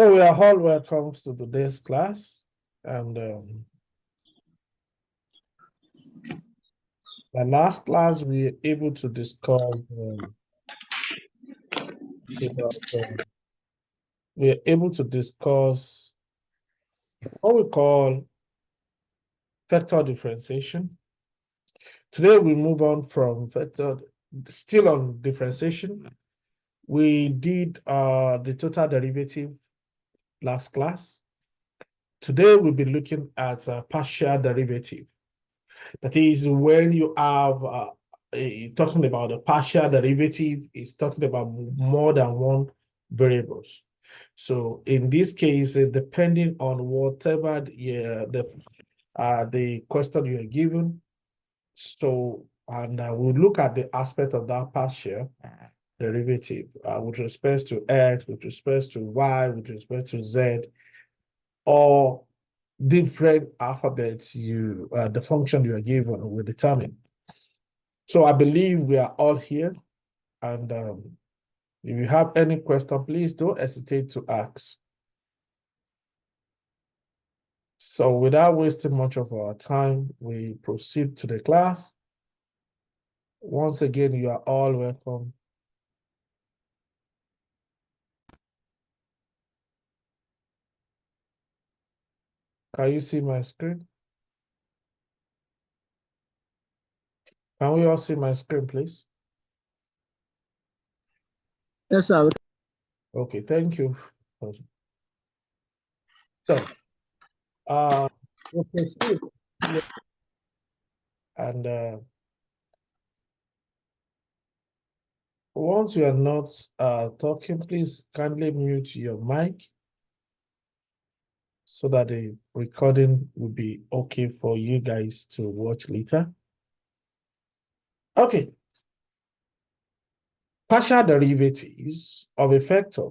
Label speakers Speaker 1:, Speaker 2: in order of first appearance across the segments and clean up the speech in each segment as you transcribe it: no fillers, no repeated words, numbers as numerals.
Speaker 1: So we are all welcome to today's class, and the last class we were able to discuss about, we are able to discuss what we call vector differentiation. Today we move on from vector, still on differentiation. We did the total derivative last class. Today we'll be looking at partial derivative. That is when you have talking about a partial derivative, is talking about more than one variables. So in this case, depending on whatever the question you are given, so and we'll look at the aspect of that partial derivative with respect to x, with respect to y, with respect to z, or different alphabets the function you are given will determine. So I believe we are all here, and if you have any question, please don't hesitate to ask. So without wasting much of our time, we proceed to the class. Once again, you are all welcome. Can you see my screen? Can we all see my screen, please?
Speaker 2: Yes, sir.
Speaker 1: Okay, thank you. So, we'll proceed. And once you are not talking, please kindly mute your mic so that the recording will be okay for you guys to watch later. Okay. Partial derivatives of a vector.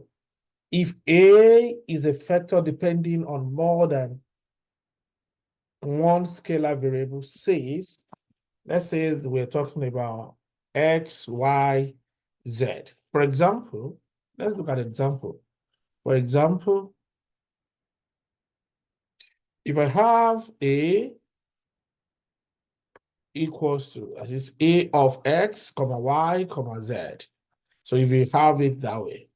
Speaker 1: If A is a vector depending on more than one scalar variable, says, let's say we're talking about X, Y, Z. For example, let's look at an example. For example, if I have A equals to, that is A of X, comma Y, comma Z. So if you have it that way,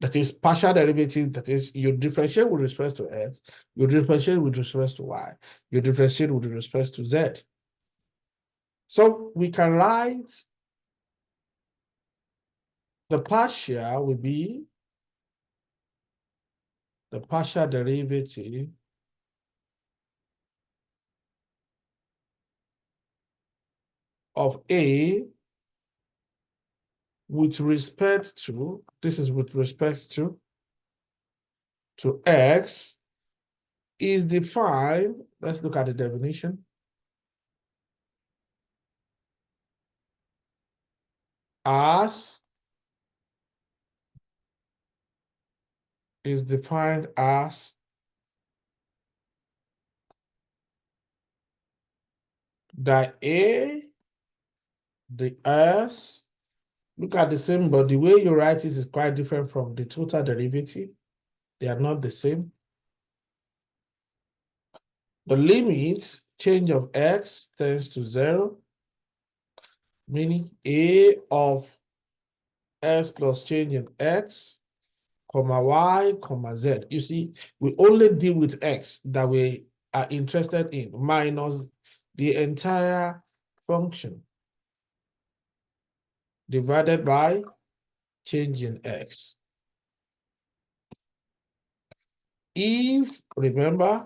Speaker 1: that is partial derivative, that is you differentiate with respect to X, you differentiate with respect to Y, you differentiate with respect to Z. So we can write the partial will be the partial derivative of A with respect to, this is with respect to X is defined, let's look at the definition, as is defined as the A, the S, look at the same, but the way you write it is quite different from the total derivative. They are not the same. The limit change of X tends to 0, meaning A of S plus change in X, comma Y, comma Z. You see, we only deal with X that we are interested in, minus the entire function divided by change in X. If, remember,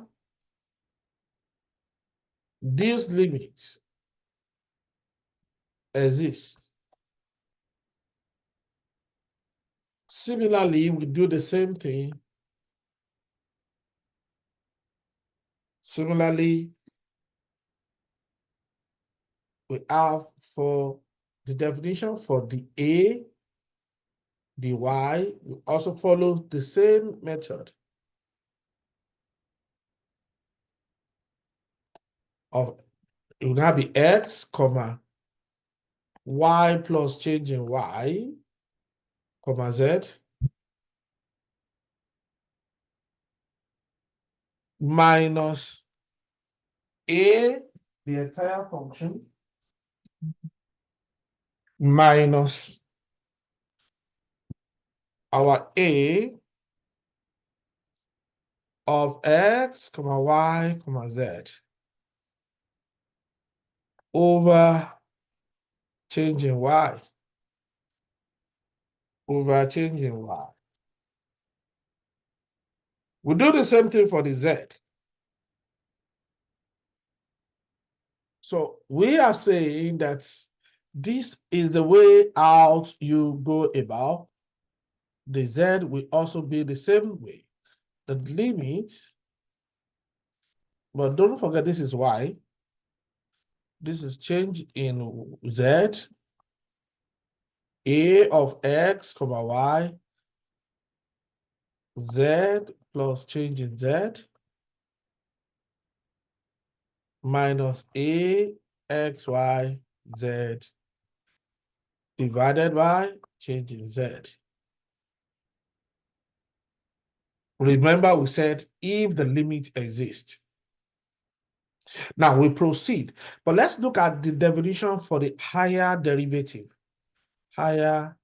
Speaker 1: this limit exists, similarly, we do the same thing. Similarly, we have for the definition for the A, the Y, we also follow the same method of, it will now be X, comma, Y plus change in Y, comma Z, minus a, the entire function, minus our a of x, comma y, comma z over changing y, over changing y. We do the same thing for the z. So we are saying that this is the way out you go about. The z will also be the same way. The limit, but don't forget this is y. This is change in z, a of x, comma y, z plus change in z, minus a, x, y, z, divided by change in z. Remember we said if the limit exists. Now we proceed, but let's look at the definition for the higher derivative. Higher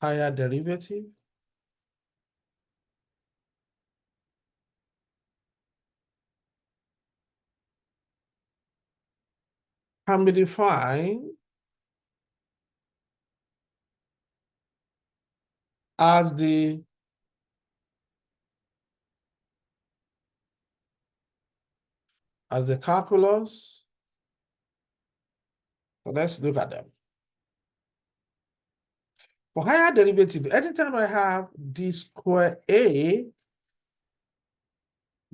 Speaker 1: derivative. Can be defined as the calculus. So let's look at them. For higher derivative, anytime I have d square a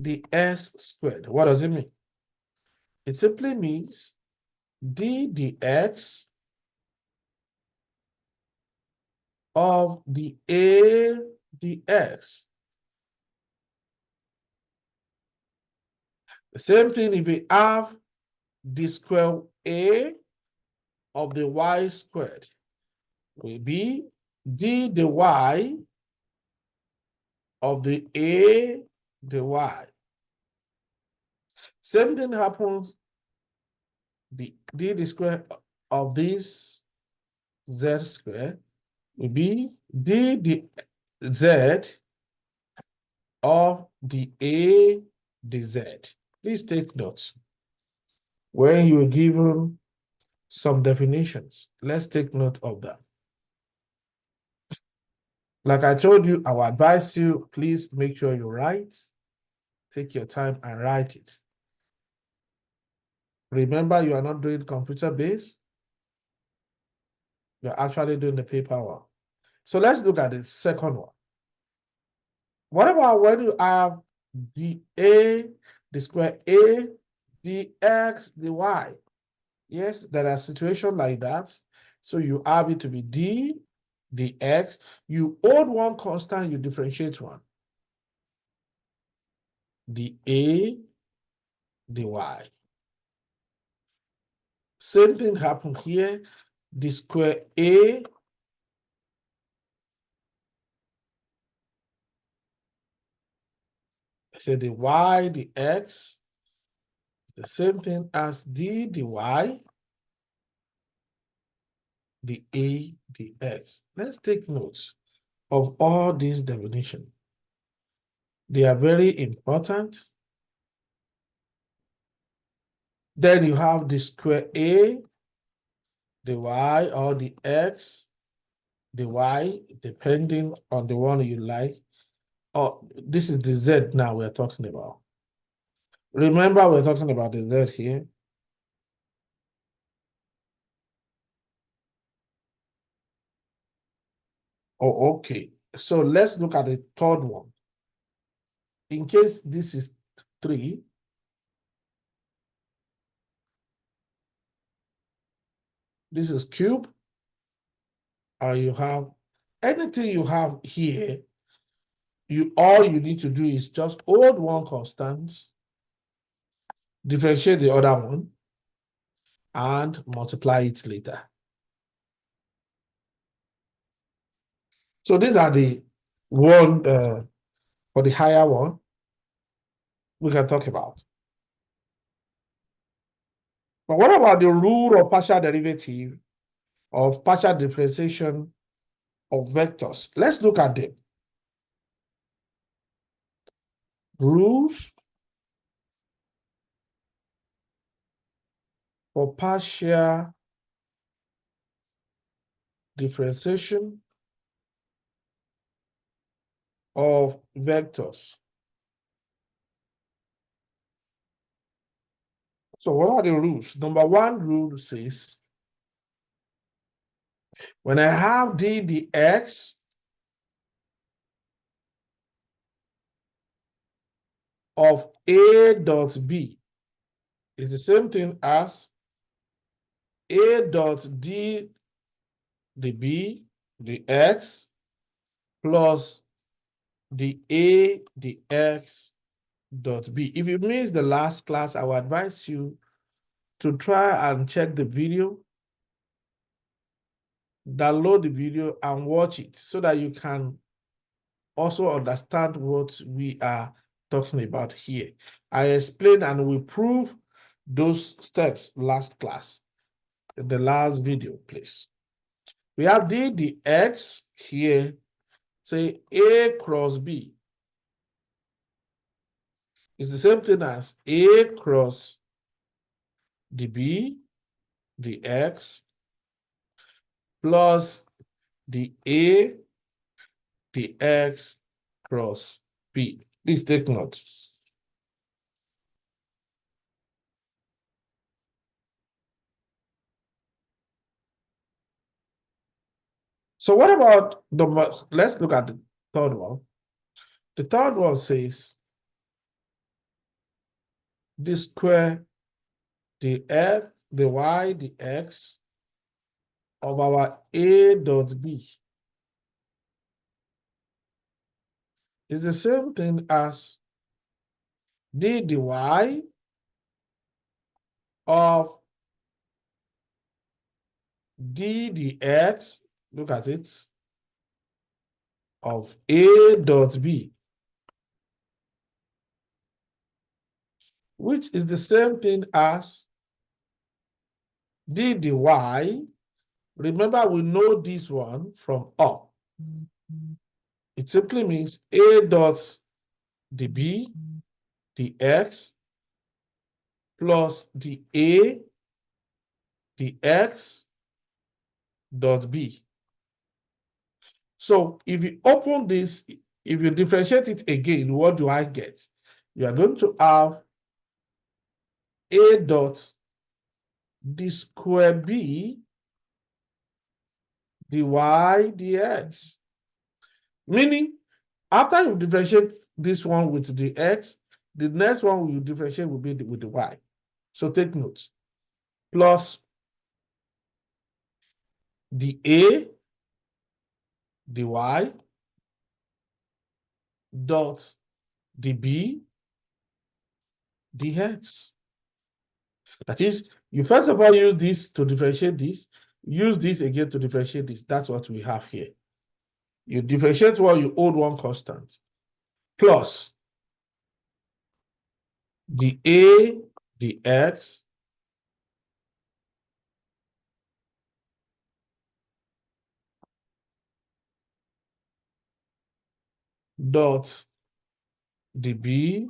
Speaker 1: ds squared, what does it mean? It simply means d dx of the a dx. The same thing if we have d square a of the y squared will be d dy of the a dy. Same thing happens, the d square of this z square will be d z of the a dz. Please take notes. When you're given some definitions, let's take note of that. Like I told you, I will advise you, please make sure you write. Take your time and write it. Remember, you are not doing computer-based. You're actually doing the paperwork. So let's look at the second one. What about when you have the a, the square a, the x, the y? Yes, there are situations like that. So you have it to be d, the x. You hold one constant, you differentiate one. The a, the y. Same thing happened here. The square a say the y, the x, the same thing as d, the y, the a, the x. Let's take notes of all these definitions. They are very important. Then you have the square a, the y, or the x, the y, depending on the one you like. Oh, this is the z now we're talking about. Remember, we're talking about the z here. Oh, okay. So let's look at the third one. In case this is 3, this is cube, or you have anything you have here, all you need to do is just hold one constant, differentiate the other one, and multiply it later. So these are the one for the higher one, we can talk about. But what about the rule of partial derivative of partial differentiation of vectors? Let's look at them. Rules for partial differentiation of vectors. So what are the rules? Number one rule says, when I have d dx of a dot b is the same thing as a dot d db dx plus the a dx dot b. If you missed the last class, I would advise you to try and check the video, download the video and watch it so that you can also understand what we are talking about here. I explained and we prove those steps last class, in the last video, please. We have d dx here, say a cross b is the same thing as a cross db dx plus the a dx cross b. Please take note. So what about let's look at the third one. The third one says the square, the f, the y, the x of our a dot b is the same thing as d dy of d dx, look at it, of a dot b, which is the same thing as d dy. Remember, we know this one from up. It simply means a dot db dx plus the a dx dot b. So if you open this, if you differentiate it again, what do I get? You are going to have a dot d square b dy dx. Meaning, after you differentiate this one with the x, the next one you differentiate will be with the y. So take notes. Plus the a dy dot db dx. That is, you first of all use this to differentiate this, use this again to differentiate this. That's what we have here. You differentiate while you hold one constant, plus the a dx dot db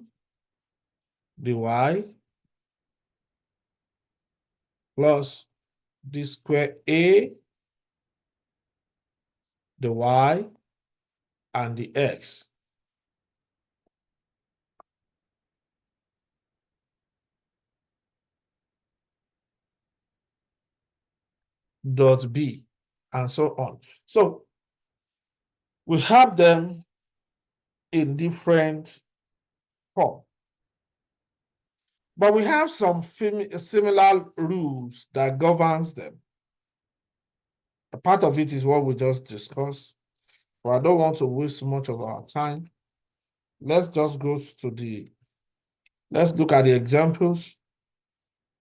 Speaker 1: dy plus the square a, the y, and the x. Dot b, and so on. So we have them in different form. But we have some similar rules that governs them. A part of it is what we just discussed, but I don't want to waste much of our time. Let's just go to let's look at the examples.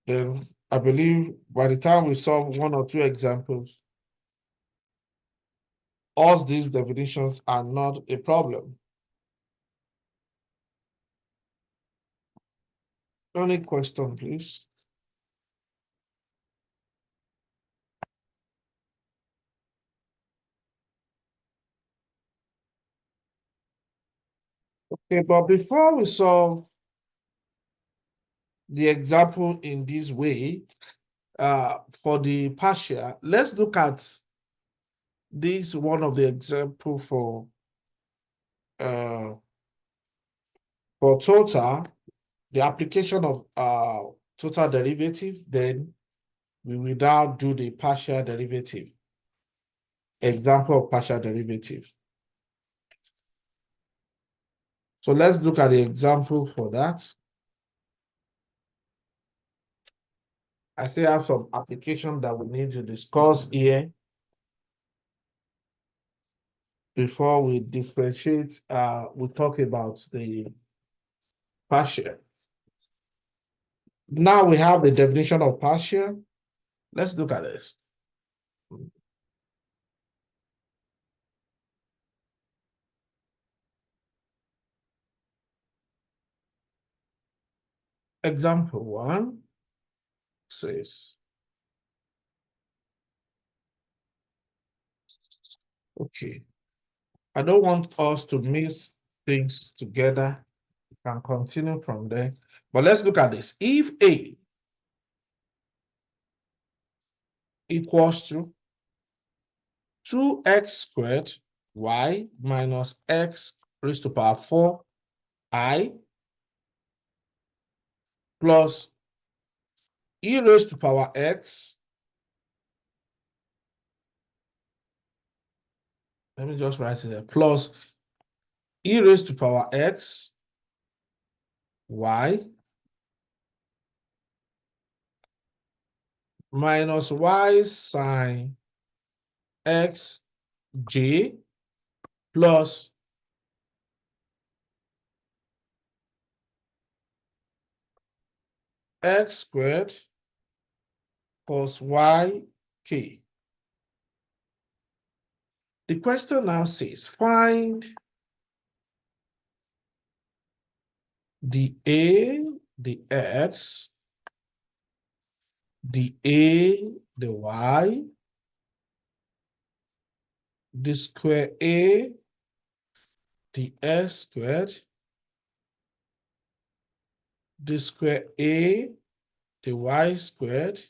Speaker 1: Then I believe by the time we solve one or two examples, all these definitions are not a problem. Any question, please? Okay, but before we solve the example in this way, for the partial, let's look at this one of the example for total, the application of total derivative, then we will now do the partial derivative. Example of partial derivative. So let's look at the example for that. I still have some application that we need to discuss here before we differentiate, we talk about the partial. Now we have the definition of partial. Let's look at this. Example 1 says, okay, I don't want us to mix things together. We can continue from there. But let's look at this. If A equals to 2x squared y minus x raised to power 4 I plus e raised to power x. Let me just write it there. Plus e raised to power x y minus y sine x j plus x squared plus y k. The question now says, find the a, the x, the a, the y, the square a, the s squared, the square a, the y squared,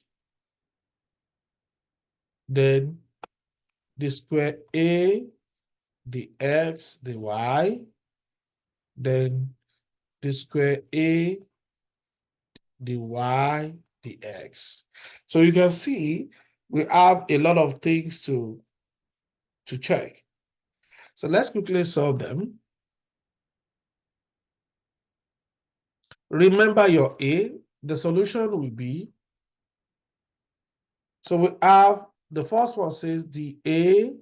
Speaker 1: then the square a, the x, the y, then the square a, the y, the x. So you can see we have a lot of things to check. So let's quickly solve them. Remember your A, the solution will be, so we have, the first one says the A,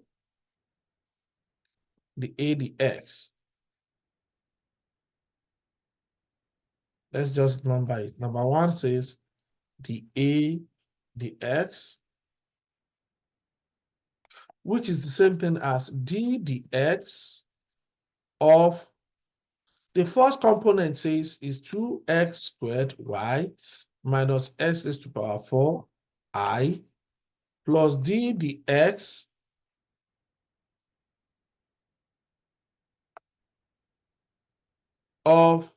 Speaker 1: the x. Let's just number it. Number 1 says the A, the x, which is the same thing as d, the x of, the first component says is 2x squared y minus x raised to power 4 I plus d, the x of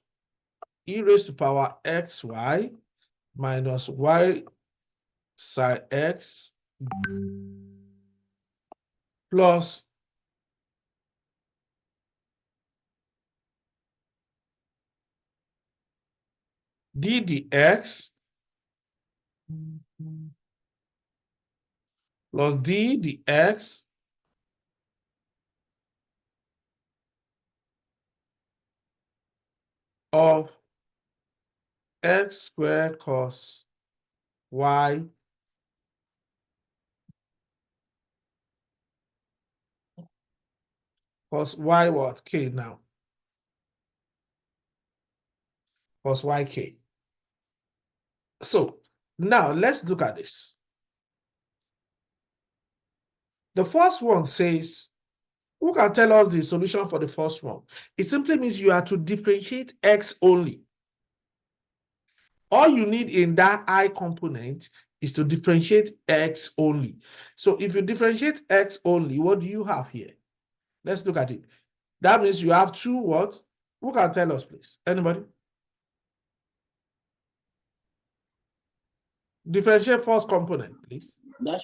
Speaker 1: e raised to power xy minus y sine x plus d dx plus d dx of x squared cos y cos y what? K now. Cos yk. So now let's look at this. The first one says, who can tell us the solution for the first one? It simply means you are to differentiate x only. All you need in that I component is to differentiate x only. So if you differentiate x only, what do you have here? Let's look at it. That means you have two what? Who can tell us, please? Anybody? Differentiate first component, please.
Speaker 2: That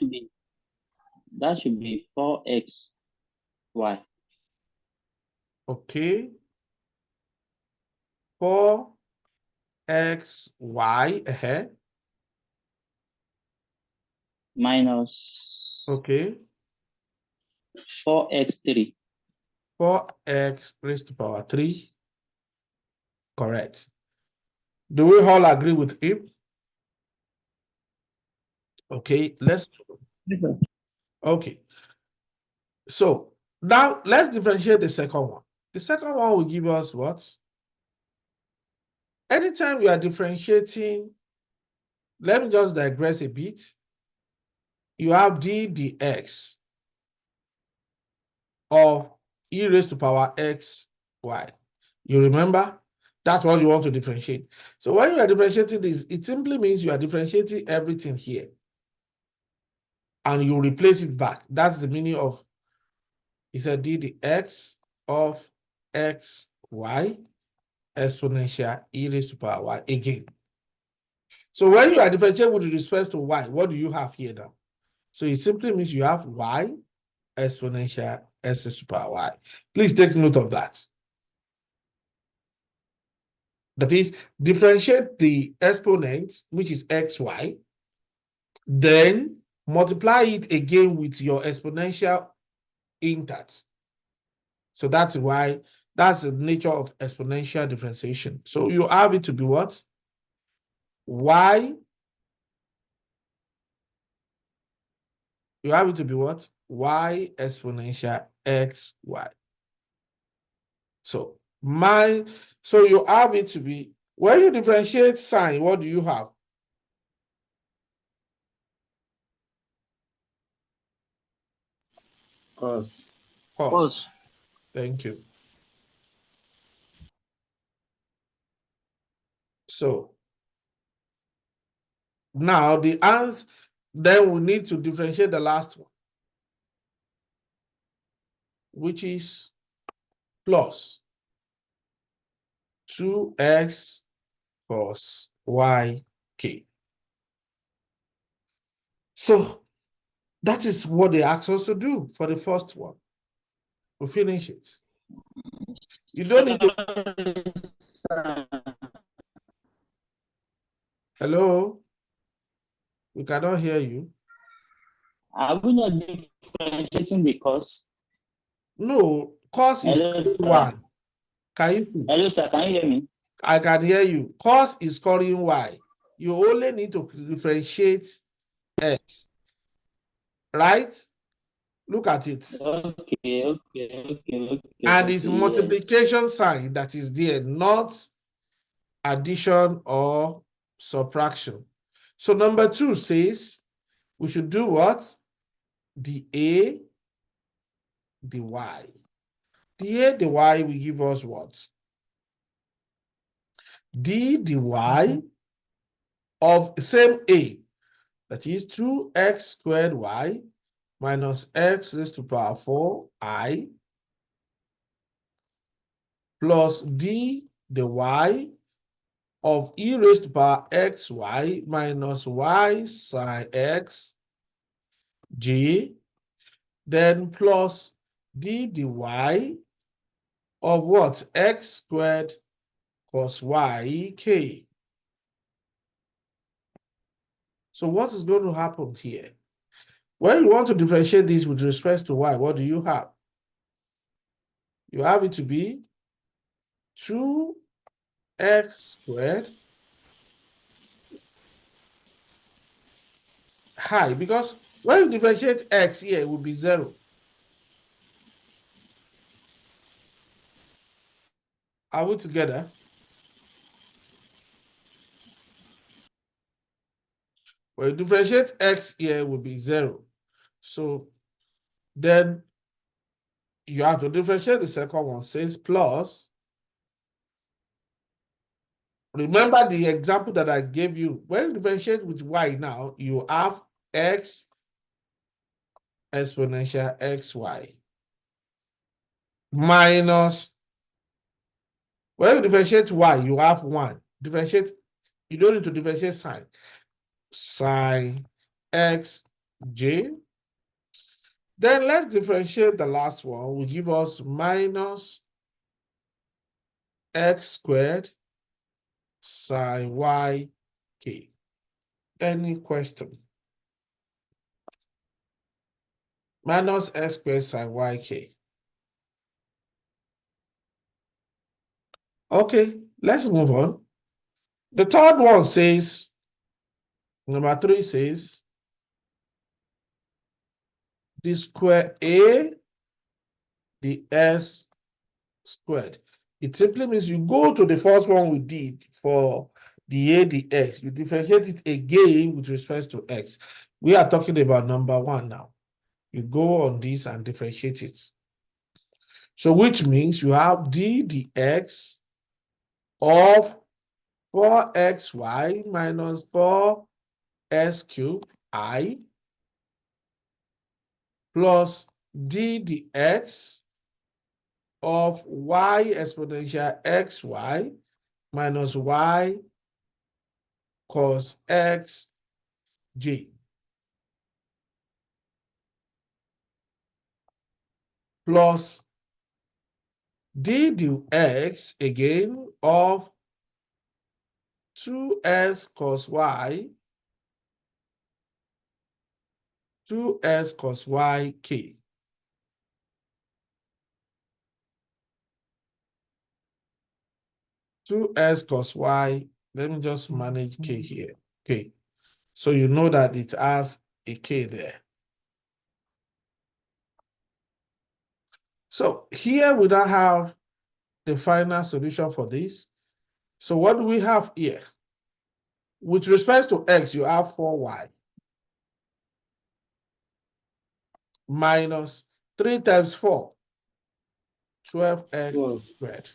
Speaker 2: should be 4x y.
Speaker 1: Okay. 4xy ahead.
Speaker 2: Minus
Speaker 1: Okay.
Speaker 2: 4x3.
Speaker 1: 4x raised to power 3. Correct. Do we all agree with him? Okay, let's. Okay. So now let's differentiate the second one. The second one will give us what? Anytime we are differentiating, let me just digress a bit. You have d dx of e raised to power x y. You remember? That's what you want to differentiate. So when you are differentiating this, it simply means you are differentiating everything here. And you replace it back. That's the meaning of, it's a d dx of x y exponential e raised to power y again. So when you are differentiating with respect to y, what do you have here now? So it simply means you have y exponential s raised to power y. Please take note of that. That is, differentiate the exponent, which is xy, then multiply it again with your exponential intact. So that's why, that's the nature of exponential differentiation. So you have it to be what? Y. You have it to be what? Y exponential x y. So so you have it to be, when you differentiate sign, what do you have?
Speaker 3: Cos.
Speaker 1: Cos. Thank you. So now the answer, then we need to differentiate the last one, which is plus 2x cos yk. So that is what they asked us to do for the first one. We finish it. You don't need to. Hello? We cannot hear you.
Speaker 2: Are we not differentiating the cos?
Speaker 1: No, cos is
Speaker 2: Hello, sir.
Speaker 1: one. Can you see?
Speaker 2: Hello, sir. Can you hear me?
Speaker 1: I can hear you. Cos is scoring y. You only need to differentiate x. Right? Look at it.
Speaker 2: Okay.
Speaker 1: And it's
Speaker 2: Yes.
Speaker 1: multiplication sign that is there, not addition or subtraction. So number 2 says we should do what? The a, the y. The a, the y will give us what? D, the y of same a, that is 2x squared y minus x raised to power 4 I plus d, the y of e raised to power xy minus y sine x j, then plus d dy of what? X squared cos y k. So what is going to happen here? When you want to differentiate this with respect to y, what do you have? You have it to be 2x squared high, because when you differentiate x here, it will be 0. Are we together? When you differentiate x here, it will be 0. So then you have to differentiate the second one, says plus Remember the example that I gave you. When you differentiate with y now, you have x exponential xy minus, when you differentiate y, you have 1. Differentiate, you don't need to differentiate sign. Sine xj. Then let's differentiate the last one, will give us minus x squared sine yk. Any question? Minus x squared sine yk. Okay, let's move on. The third one says, number 3 says, the square a, the s squared. It simply means you go to the first one we did for the a, the x. You differentiate it again with respect to x. We are talking about number 1 now. You go on this and differentiate it. So which means you have d dx of 4xy minus 4s cubed I plus d dx of y exponential xy minus y cos x j plus d dx again of 2s cos y 2s cos y k. Two s cos y, let me just manage k here. Okay, so you know that it has a k there. So here we don't have the final solution for this. So what do we have here? With respect to x, you have 4y minus 3 times 4, 12x squared.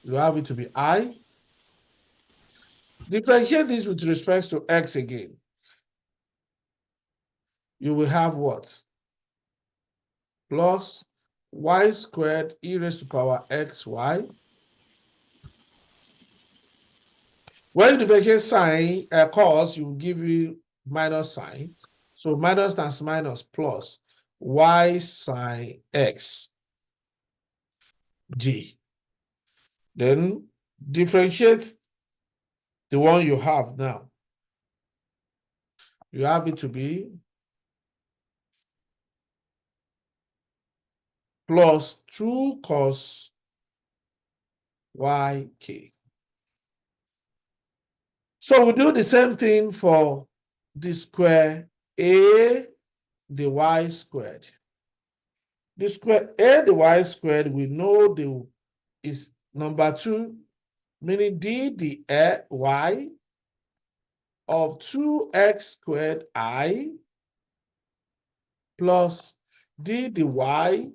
Speaker 1: You have it to be I. Differentiate this with respect to x again. You will have what? Plus y squared e raised to power xy. When you differentiate sign, cos, you will give you minus sign. So minus times minus plus y sine x g. Then differentiate the one you have now. You have it to be plus 2 cos yk. So we do the same thing for the square a the y squared. The square a the y squared, we know the is number 2, meaning d the y of 2x squared I plus d the y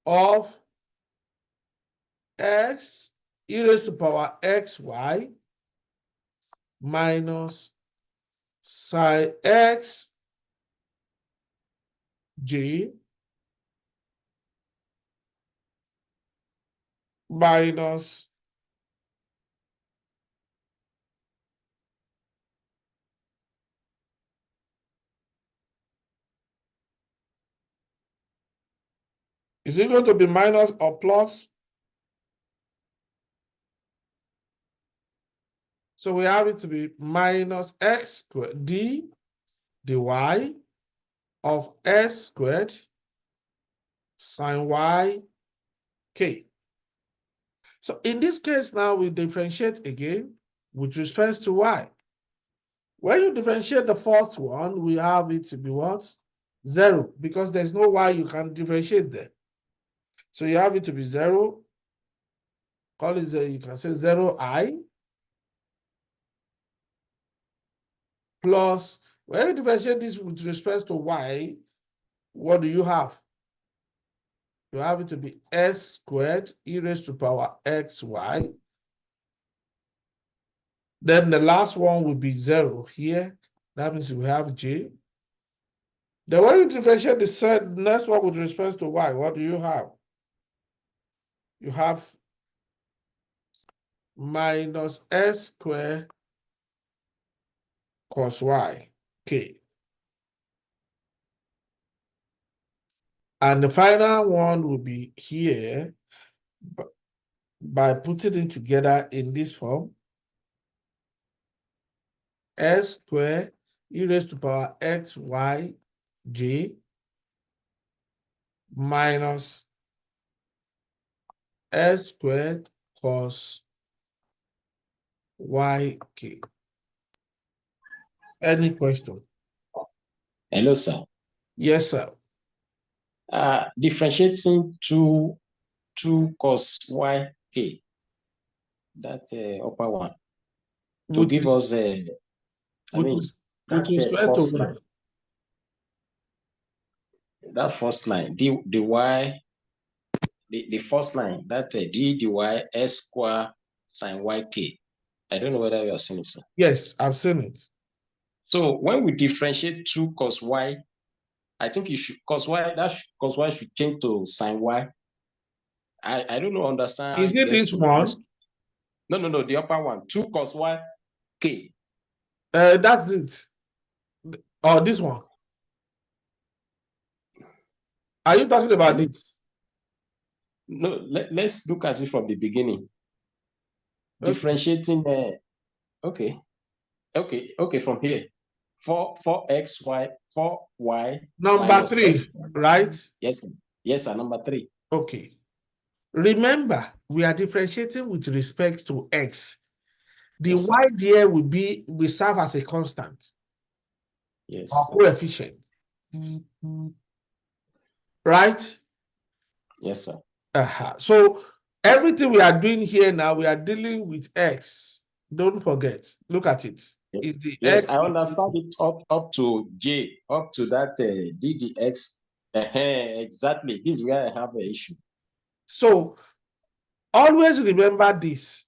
Speaker 1: of x e raised to power xy minus sine x j minus is it going to be minus or plus? So we have it to be minus x squared d dy of s squared sine y k. So in this case now we differentiate again with respect to y. When you differentiate the first one, we have it to be what? 0, because there's no y you can differentiate there. So you have it to be 0. Call it 0, you can say 0i plus, when you differentiate this with respect to y, what do you have? You have it to be s squared e raised to power xy Then the last one will be 0 here. That means we have j. Then when you differentiate the next one with respect to y, what do you have? You have minus s squared cos y, k. And the final one will be here by putting it together in this form. S squared e raised to power x, y, j minus s squared cos y, k. Any question?
Speaker 3: Hello, sir.
Speaker 1: Yes, sir.
Speaker 3: Differentiating 2 cos y k, that upper one, to
Speaker 1: With
Speaker 3: give us I
Speaker 1: with
Speaker 3: mean,
Speaker 1: res- with
Speaker 3: that
Speaker 1: respect to
Speaker 3: first
Speaker 1: what?
Speaker 3: line, that first line, the y, the first line, that d dy s square sin y k. I don't know whether you have seen it, sir.
Speaker 1: Yes, I've seen it.
Speaker 3: So when we differentiate 2 cos y, I think you should cos y, cos y should change to sin y. I don't know, understand how
Speaker 1: Is
Speaker 3: it
Speaker 1: it
Speaker 3: gets
Speaker 1: this
Speaker 3: to
Speaker 1: one?
Speaker 3: this. No, the upper one, 2 cos y k.
Speaker 1: That's it. Or this one? Are you talking about this?
Speaker 3: No, let's look at it from the beginning.
Speaker 1: Okay.
Speaker 3: Differentiating, okay, from here. 4xy, 4y
Speaker 1: Number
Speaker 3: minus
Speaker 1: 3,
Speaker 3: x.
Speaker 1: right?
Speaker 3: Yes, sir. Yes, sir, number 3.
Speaker 1: Okay. Remember, we are differentiating with respect to x. The
Speaker 3: Yes, sir.
Speaker 1: y there will serve as a constant
Speaker 3: Yes.
Speaker 1: or coefficient. Right?
Speaker 3: Yes, sir.
Speaker 1: So everything we are doing here now, we are dealing with x. Don't forget. Look at it. It's the
Speaker 3: Yes,
Speaker 1: x.
Speaker 3: I understand it up to j, up to that ddx. Exactly. This is where I have an issue.
Speaker 1: So always remember this.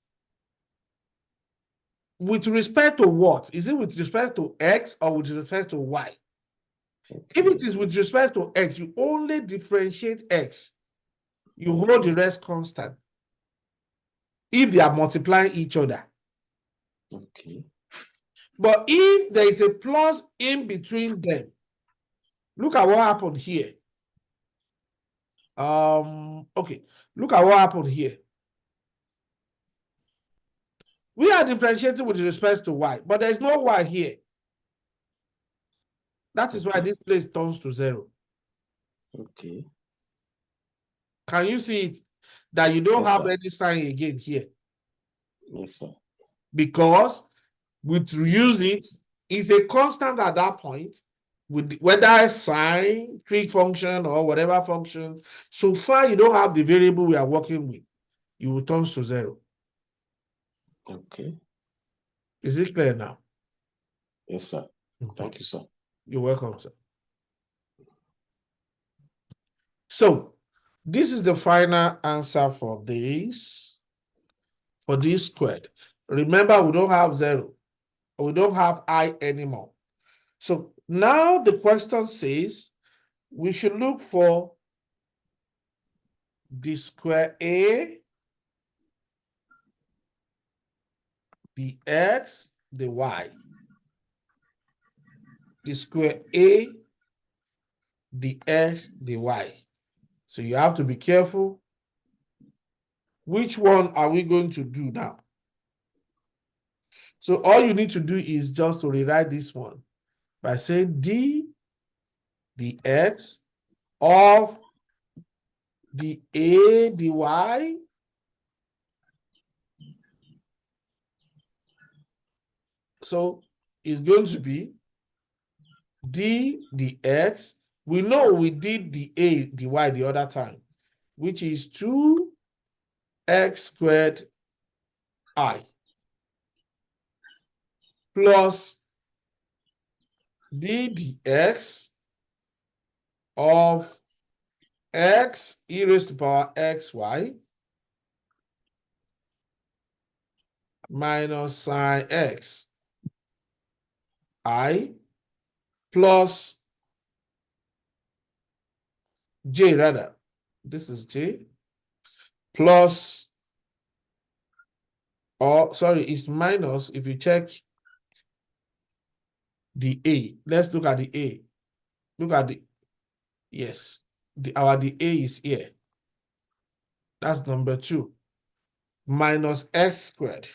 Speaker 1: With respect to what? Is it with respect to x or with respect to y?
Speaker 3: Okay.
Speaker 1: If it is with respect to x, you only differentiate x. You hold the rest constant. If they are multiplying each other.
Speaker 3: Okay.
Speaker 1: But if there is a plus in between them, look at what happened here. Okay, look at what happened here. We are differentiating with respect to y, but there is no y here. That is why this place turns to 0.
Speaker 3: Okay.
Speaker 1: Can you see it? That you don't
Speaker 3: Yes,
Speaker 1: have
Speaker 3: sir.
Speaker 1: any sign again here.
Speaker 3: Yes, sir.
Speaker 1: Because we use it is a constant at that point, with whether sine, trig function, or whatever function. So far, you don't have the variable we are working with. You will turn to 0.
Speaker 3: Okay.
Speaker 1: Is it clear now?
Speaker 3: Yes, sir.
Speaker 1: Okay.
Speaker 3: Thank you, sir.
Speaker 1: You're welcome, sir. So this is the final answer for this squared. Remember, we don't have 0. We don't have I anymore. So now the question says we should look for the square A, the X, the Y. The square A, the X, the Y. So you have to be careful. Which one are we going to do now? So all you need to do is just to rewrite this one by saying d dx of the A dy so it's going to be d dx. We know we did the A dy the other time, which is 2x squared I plus d dx of x e raised to power xy minus sine x I plus j rather. This is j plus, or sorry, it's minus if you check the a. Let's look at the a. Look at the, yes, the a is here. That's number 2. Minus x squared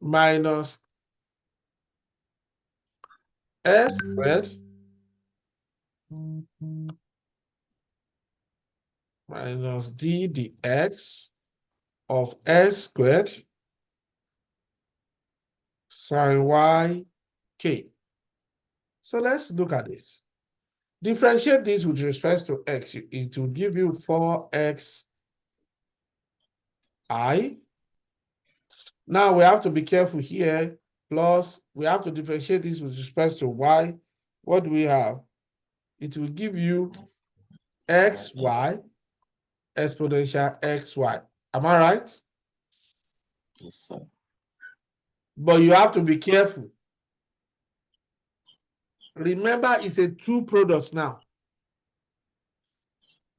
Speaker 1: minus x squared minus d dx of s squared sine y k. So let's look at this. Differentiate this with respect to x. It will give you 4x I. Now we have to be careful here. Plus, we have to differentiate this with respect to y. What do we have? It will give you xy exponential xy. Am I right?
Speaker 3: Yes, sir.
Speaker 1: But you have to be careful. Remember, it's a two products now.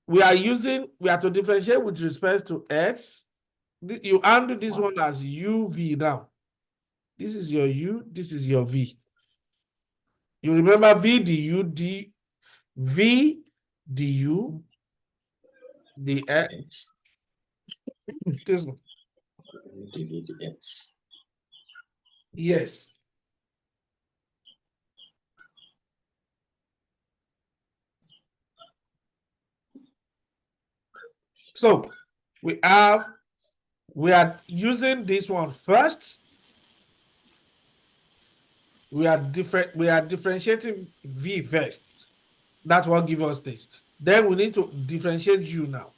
Speaker 1: We are to differentiate with respect to x. You undo this one as uv now. This is your u, this is your v. You remember v du, v du, dx. Excuse me.
Speaker 3: dx.
Speaker 1: Yes. So we are using this one first. We are differentiating v first. That's what gives us this. Then we need to differentiate u now.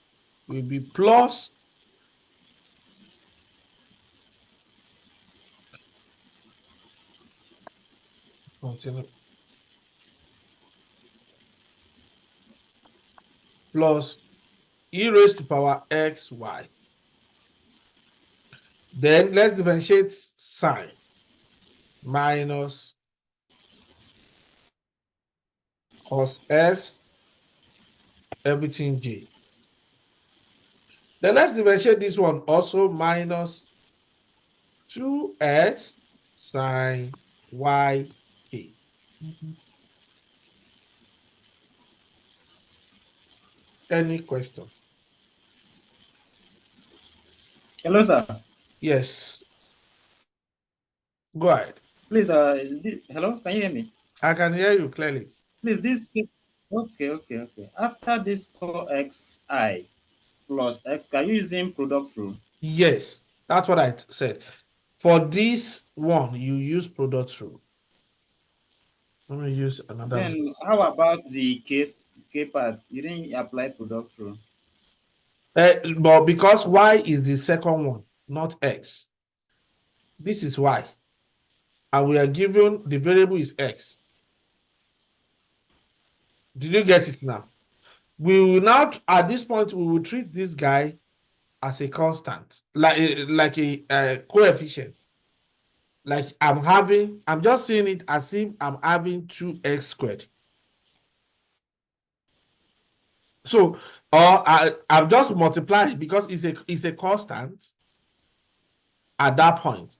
Speaker 1: Will be plus continue plus e raised to power xy. Then let's differentiate sine minus cos s everything j. Then let's differentiate this one also minus 2x sine y k. Any question?
Speaker 4: Hello, sir.
Speaker 1: Yes. Go ahead.
Speaker 4: Please, hello, can you hear me?
Speaker 1: I can hear you clearly.
Speaker 4: Please, okay. After this 4xi plus x, are you using product rule?
Speaker 1: Yes, that's what I said. For this one, you use product rule. Let me use another one.
Speaker 4: Then how about the k part? You didn't apply product rule.
Speaker 1: But because y is the second one, not x. This is y. And we are given the variable is x. Did you get it now? We will not, at this point, we will treat this guy as a constant, like a coefficient. Like I'm just seeing it as if I'm having 2x squared. So, or I've just multiplied because it's a constant at that point.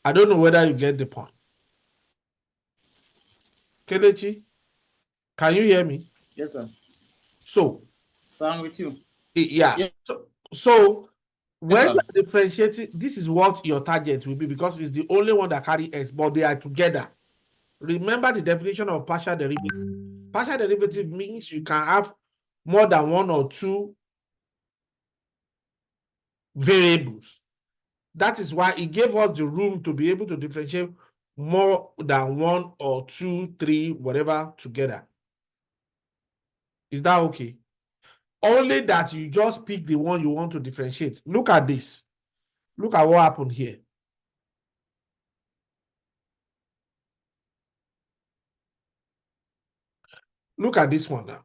Speaker 1: I don't know whether you get the point. Kelechi, can you hear me?
Speaker 4: Yes, sir.
Speaker 1: So,
Speaker 4: I'm with you.
Speaker 1: yeah.
Speaker 4: Yeah.
Speaker 1: So when
Speaker 4: Yes,
Speaker 1: you're differentiating, this is what your target will be because it's the only one that carry x, but they are together. Remember the definition of partial derivative. Partial derivative means you can have more than one or two variables. That is why it gave us the room to be able to differentiate more than one or two, three, whatever together. Is that okay? Only that you just pick the one you want to differentiate. Look at this. Look at what happened here. Look at this one now.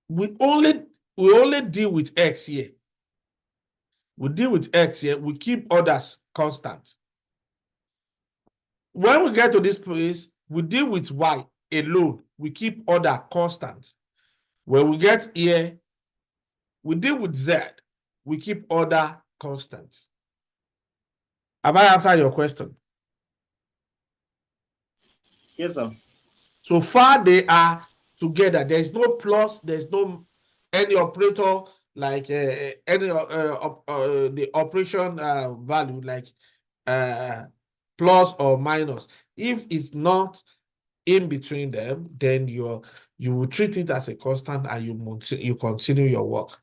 Speaker 1: We only deal with x here. We deal with x here, we keep others constant. When we get to this place, we deal with y alone, we keep other constant. When we get here, we deal with z, we keep other constant. Have I answered your question?
Speaker 4: Yes, sir.
Speaker 1: So far they are together. There's no plus, there's no any operator like the operation value like plus or minus. If it's not in between them, then you will treat it as a constant and you continue your work.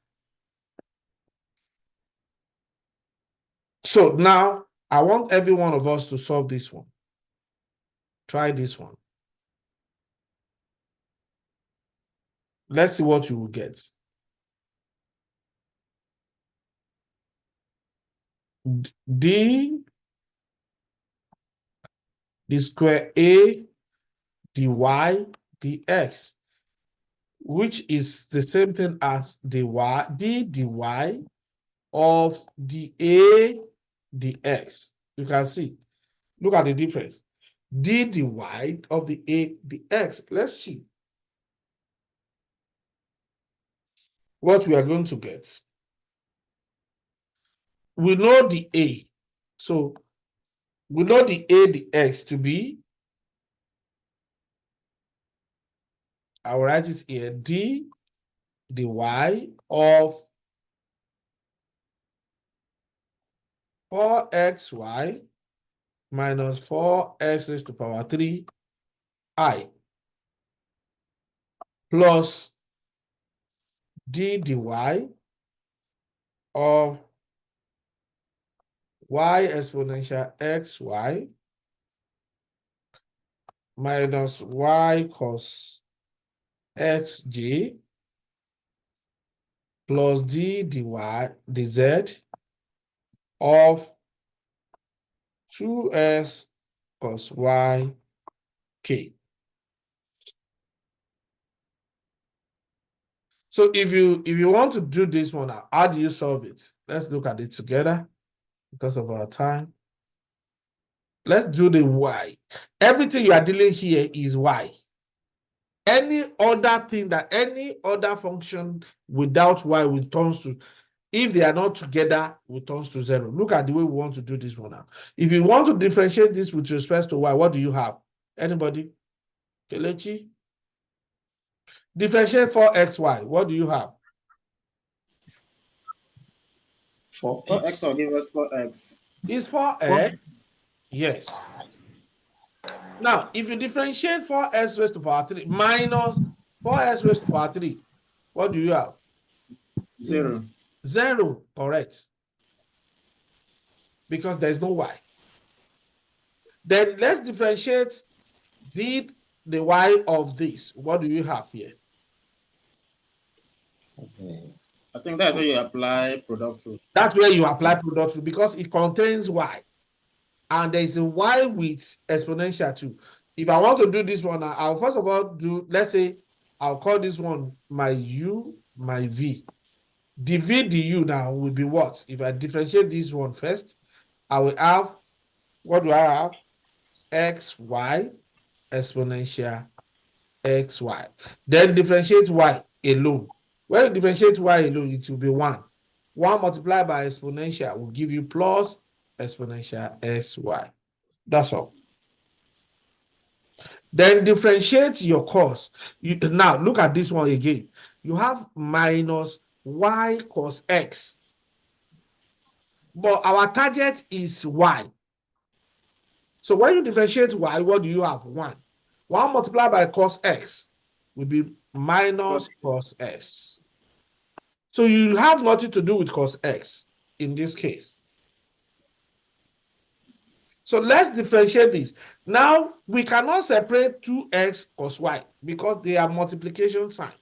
Speaker 1: So now I want every one of us to solve this one. Try this one. Let's see what you will get. D square A dy dx, which is the same thing as d dy of the A dx. You can see. Look at the difference. D dy of the A dx. Let's see what we are going to get. We know the A. So we know the A dx to be, I'll write it here, d dy of 4xy minus 4x raised to power 3 I plus d dy of y exponential xy minus y cos xj plus d dy dz of 2s cos y k. So if you want to do this one, how do you solve it? Let's look at it together because of our time. Let's do the y. Everything you are dealing here is y. Any other thing that any other function without y returns to, if they are not together, returns to 0. Look at the way we want to do this one now. If you want to differentiate this with respect to y, what do you have? Anybody? Kelechi? Differentiate 4xy. What do you have?
Speaker 3: 4x.
Speaker 4: 4x will give us 4x.
Speaker 1: Is 4x? Yes. Now, if you differentiate 4x raised to power 3 minus 4x raised to power 3, what do you have?
Speaker 4: 0.
Speaker 1: 0, correct. Because there's no y. Then let's differentiate the y of this. What do you have here?
Speaker 3: Okay.
Speaker 4: I think that's where you apply product rule.
Speaker 1: That's where you apply product rule because it contains y. And there is a y with exponential too. If I want to do this one, I'll first of all do, let's say, I'll call this one my u, my v. The v du now will be what? If I differentiate this one first, I will have, what do I have? xy exponential xy. Then differentiate y alone. When you differentiate y alone, it will be 1. 1 multiplied by exponential will give you plus exponential sy. That's all. Then differentiate your cos. Now look at this one again. You have minus y cos x. But our target is y. So when you differentiate y, what do you have? 1. 1 multiplied by cos x will be minus cos x. So you have nothing to do with cos x in this case. So let's differentiate this. Now, we cannot separate 2x cos y because they are multiplication sign.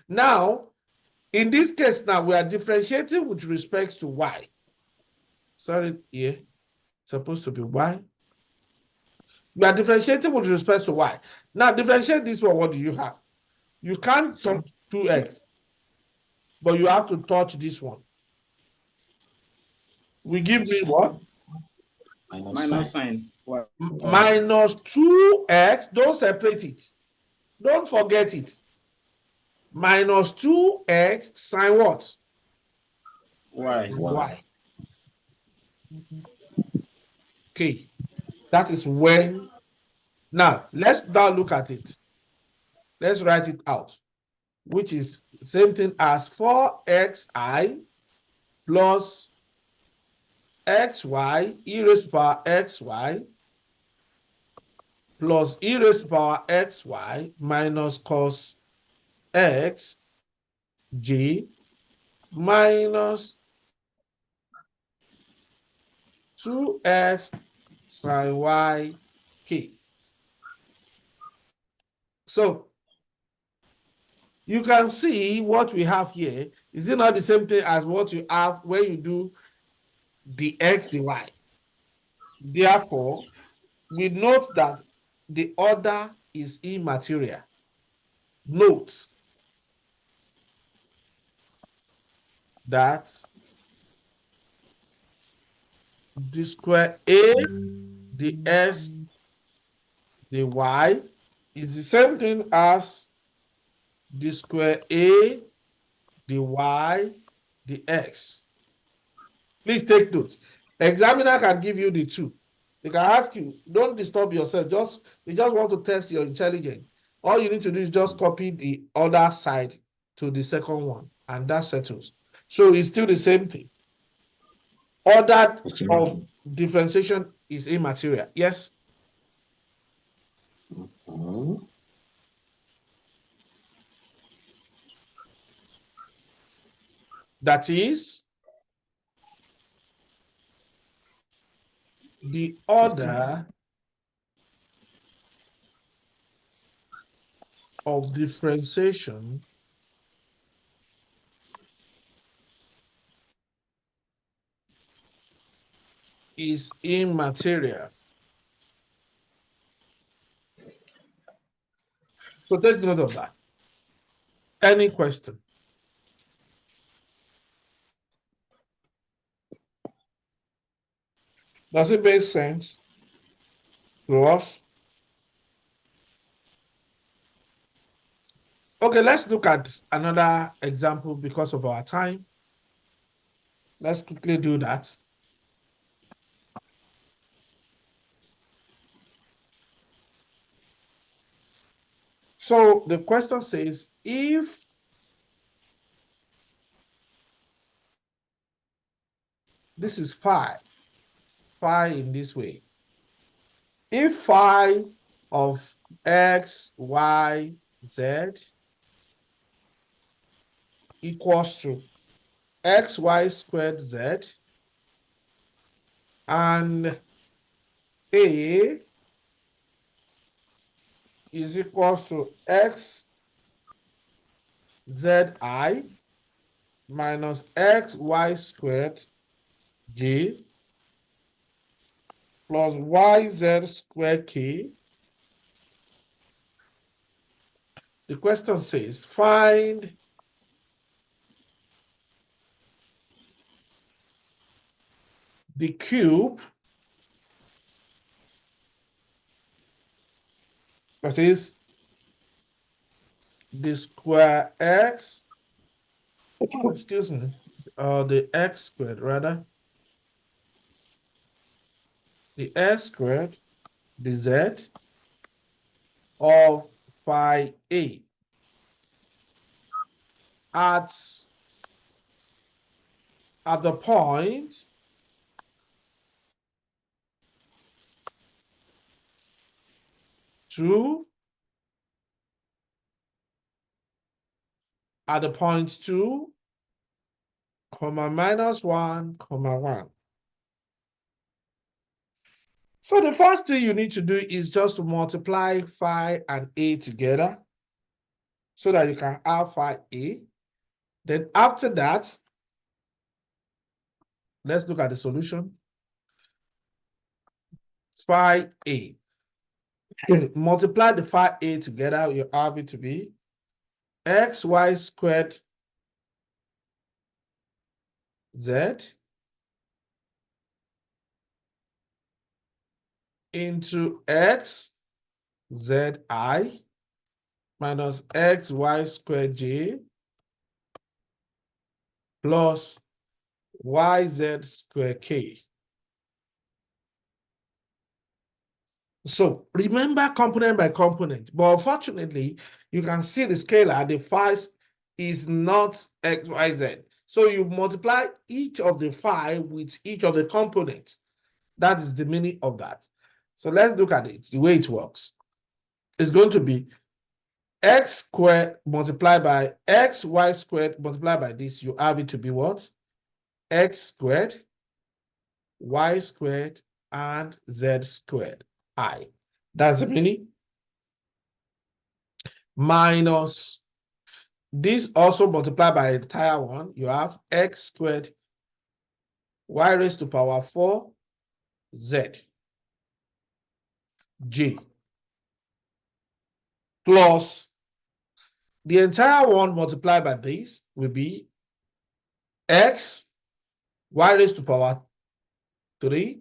Speaker 1: Now, in this case now, we are differentiating with respect to y. Sorry, here. Supposed to be y. We are differentiating with respect to y. Now, differentiate this one, what do you have? You can't touch 2x, but you have to touch this one. will give me what?
Speaker 4: Minus sign. What?
Speaker 1: Minus 2x. Don't separate it. Don't forget it. Minus 2x sine what?
Speaker 4: Y.
Speaker 1: Y. Okay. That is when. Now, let's now look at it. Let's write it out, which is same thing as 4xi plus xy e raised to power xy plus e raised to power xy minus cos x j minus 2x sin y k. So you can see what we have here. Is it not the same thing as what you have when you do the x dy? Therefore, we note that the order is immaterial. Note that the square a, the s, the y is the same thing as the square a, the y, the x. Please take note. Examiner can give you the two. They can ask you, don't disturb yourself. They just want to test your intelligence. All you need to do is just copy the other side to the second one, and that settles. So it's still the same thing. Order of differentiation is immaterial. Yes? That is the order of differentiation is immaterial. So take note of that. Any question? Does it make sense to us? Okay, let's look at another example because of our time. Let's quickly do that. So the question says, if this is phi in this way, if phi of x, y, z equals to xy squared z and a is equals to x zi minus xy squared j plus yz squared k. The question says, find the cube, that is the square x, excuse me, the x squared rather, the x squared, the z of phi a at the point two, at the point 2, comma minus 1, comma 1. So the first thing you need to do is just to multiply phi and a together so that you can have phi a. Then after that, let's look at the solution. Phi a. Multiply the phi a together, you have it to be xy squared z into x zi minus xy squared j plus yz squared k. So remember component by component, but unfortunately, you can see the scalar, the phi is not x, y, z. So you multiply each of the phi with each of the components. That is the meaning of that. So let's look at it, the way it works. It's going to be x squared multiplied by xy squared multiplied by this. You have it to be what? X squared, y squared, and z squared I. That's the meaning. Minus this also multiplied by the entire one. You have x squared, y raised to power 4, z, j, plus the entire one multiplied by this will be x, y raised to power 3,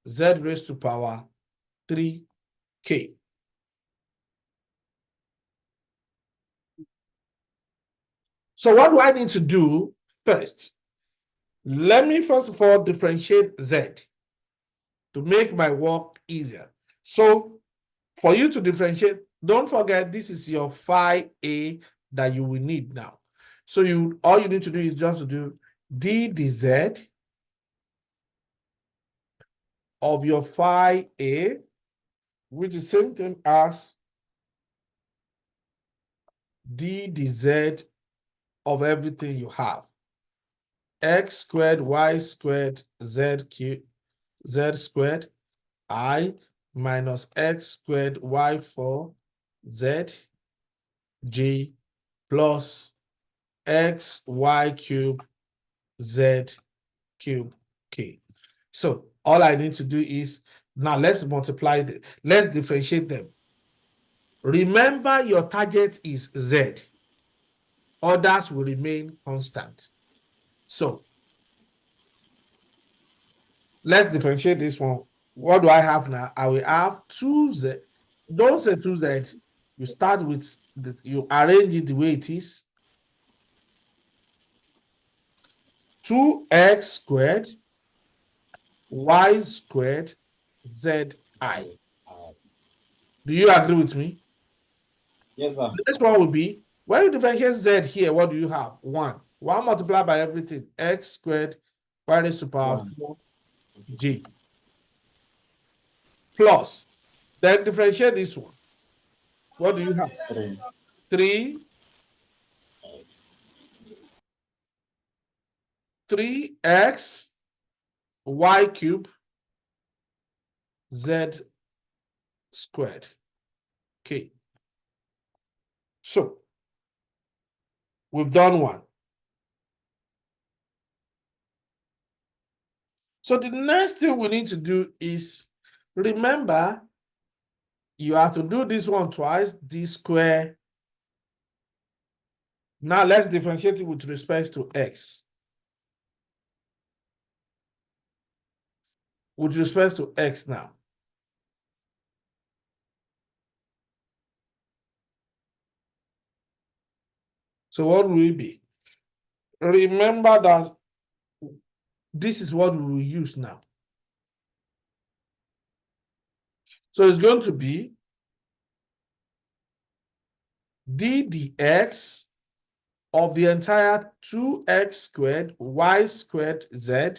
Speaker 1: z raised to power 3k. So what do I need to do first? Let me first of all differentiate z to make my work easier. So for you to differentiate, don't forget this is your phi A that you will need now. So all you need to do is just to do d dz of your phi A, which is the same thing as d dz of everything you have. X squared, y squared, z squared, I minus x squared, y4, z, j plus x, y cube, z cube, k. So all I need to do is, now let's multiply, let's differentiate them. Remember your target is z. Others will remain constant. So let's differentiate this one. What do I have now? I will have 2z. Don't say 2z. You start with, you arrange it the way it is. 2x squared, y squared, zi. Do you agree with me?
Speaker 4: Yes, sir.
Speaker 1: The next one will be, when you differentiate z here, what do you have? 1. 1 multiplied by everything. X squared, y raised to power 4, j. Plus, then differentiate this one. What do you have?
Speaker 4: 3.
Speaker 1: 3x y cube z squared. Okay. So we've done one. So the next thing we need to do is, remember, you have to do this one twice, d squared. Now let's differentiate it with respect to x. With respect to x now. So what will it be? Remember that this is what we will use now. So it's going to be d dx of the entire 2x squared y squared z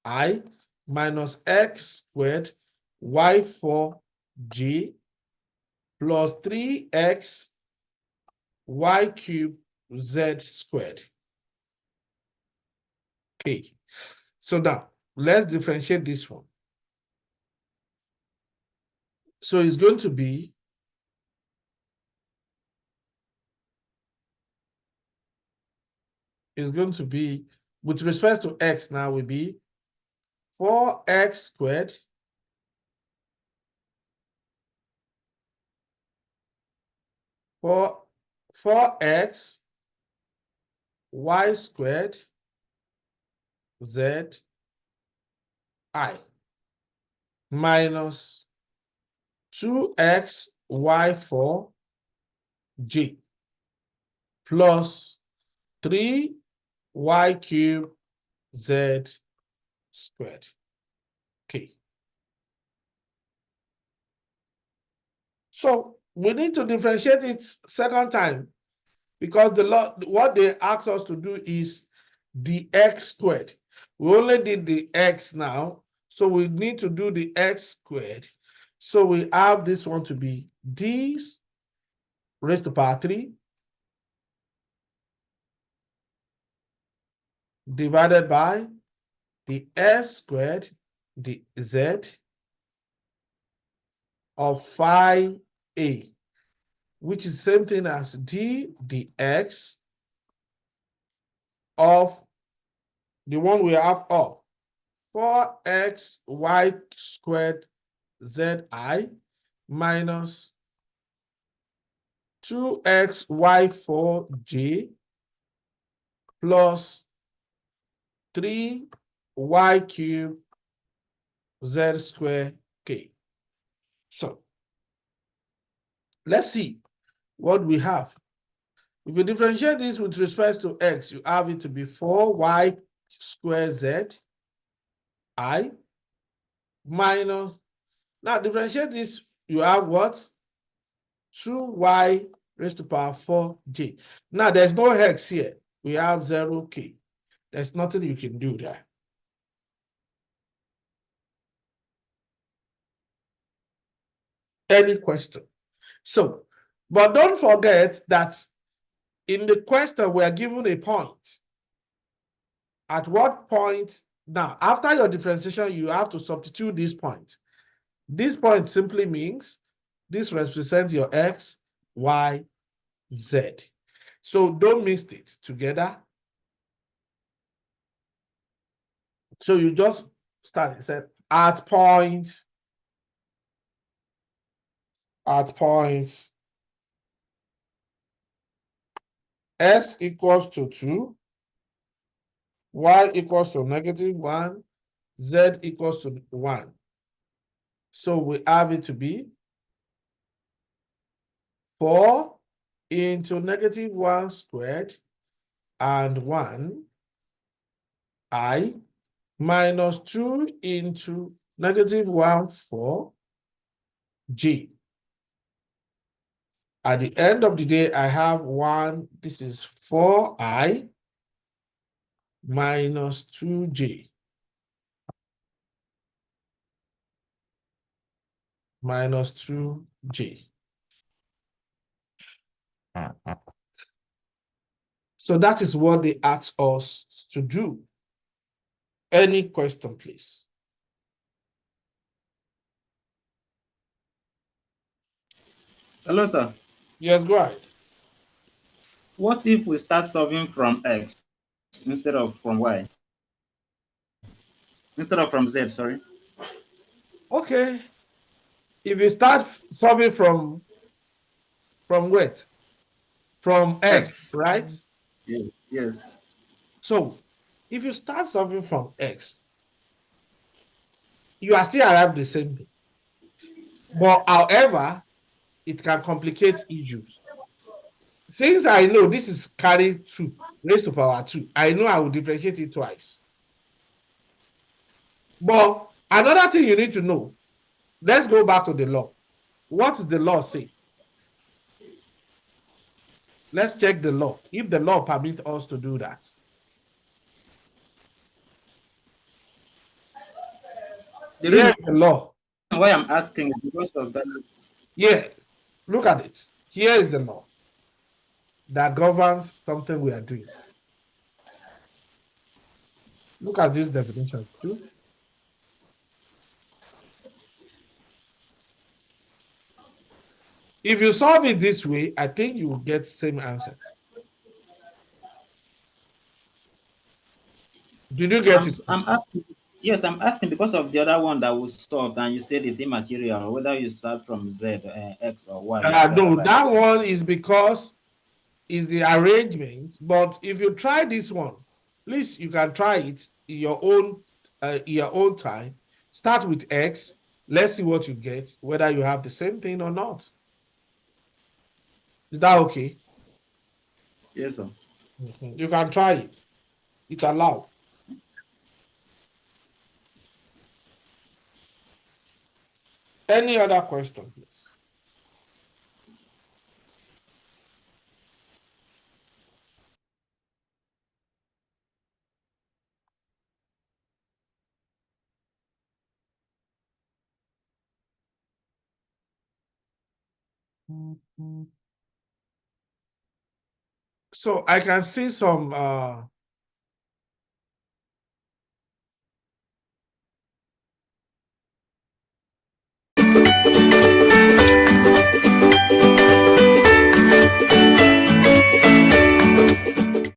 Speaker 1: I minus x squared y4 g plus 3x y cube z squared. Okay, so now let's differentiate this one. So it's going to be with respect to x now will be 4x squared for 4x y squared z I minus 2x y4 j plus 3y cubed z squared. Okay. So we need to differentiate it second time because what they ask us to do is the x squared. We only did the x now, so we need to do the x squared. So we have this one to be d raised to power 3 divided by the s squared, the z of phi a, which is the same thing as d dx of the one we have up 4xy squared zi minus 2xy4j plus 3y cubed z squared k. So let's see what we have. If you differentiate this with respect to x, you have it to be 4y squared z I minus, now differentiate this, you have what? 2y raised to power 4j. Now there's no hex here. We have 0k. There's nothing you can do there. Any question? So, but don't forget that in the question we are given a point. At what point, now after your differentiation, you have to substitute this point. This point simply means this represents your x, y, z. So don't mix it together. So you just start, it said at points s equals to 2, y equals to -1, z equals to 1. So we have it to be 4 into -1 squared and 1 I minus 2 into -1 4 G. At the end of the day, I have 1, this is 4I minus 2J minus 2J. So that is what they asked us to do. Any question, please?
Speaker 4: Hello, sir.
Speaker 1: Yes, go ahead.
Speaker 4: What if we start solving from x instead of from y? Instead of from z, sorry.
Speaker 1: Okay. If you start solving from what? From x, right?
Speaker 4: Yes. Yes.
Speaker 1: So if you start solving from x, you are still arrived the same thing. But however, it can complicate issues. Since I know this is carry 2 raised to power 2, I know I will differentiate it twice. But another thing you need to know, let's go back to the law. What does the law say? Let's check the law, if the law permits us to do that.
Speaker 4: The reason
Speaker 1: Here's the law.
Speaker 4: why I'm asking is because of that.
Speaker 1: Yeah, look at it. Here is the law that governs something we are doing. Look at this definition too. If you solve it this way, I think you will get the same answer. Did you get it?
Speaker 4: I'm asking. Yes, I'm asking because of the other one that was solved, and you said it's immaterial, whether you start from Z, X, or Y.
Speaker 1: No, that one is because it's the arrangement. But if you try this one, please, you can try it in your own time. Start with X. Let's see what you get, whether you have the same thing or not. Is that okay?
Speaker 4: Yes, sir.
Speaker 1: You can try it. It's allowed. Any other question, please? So I can see some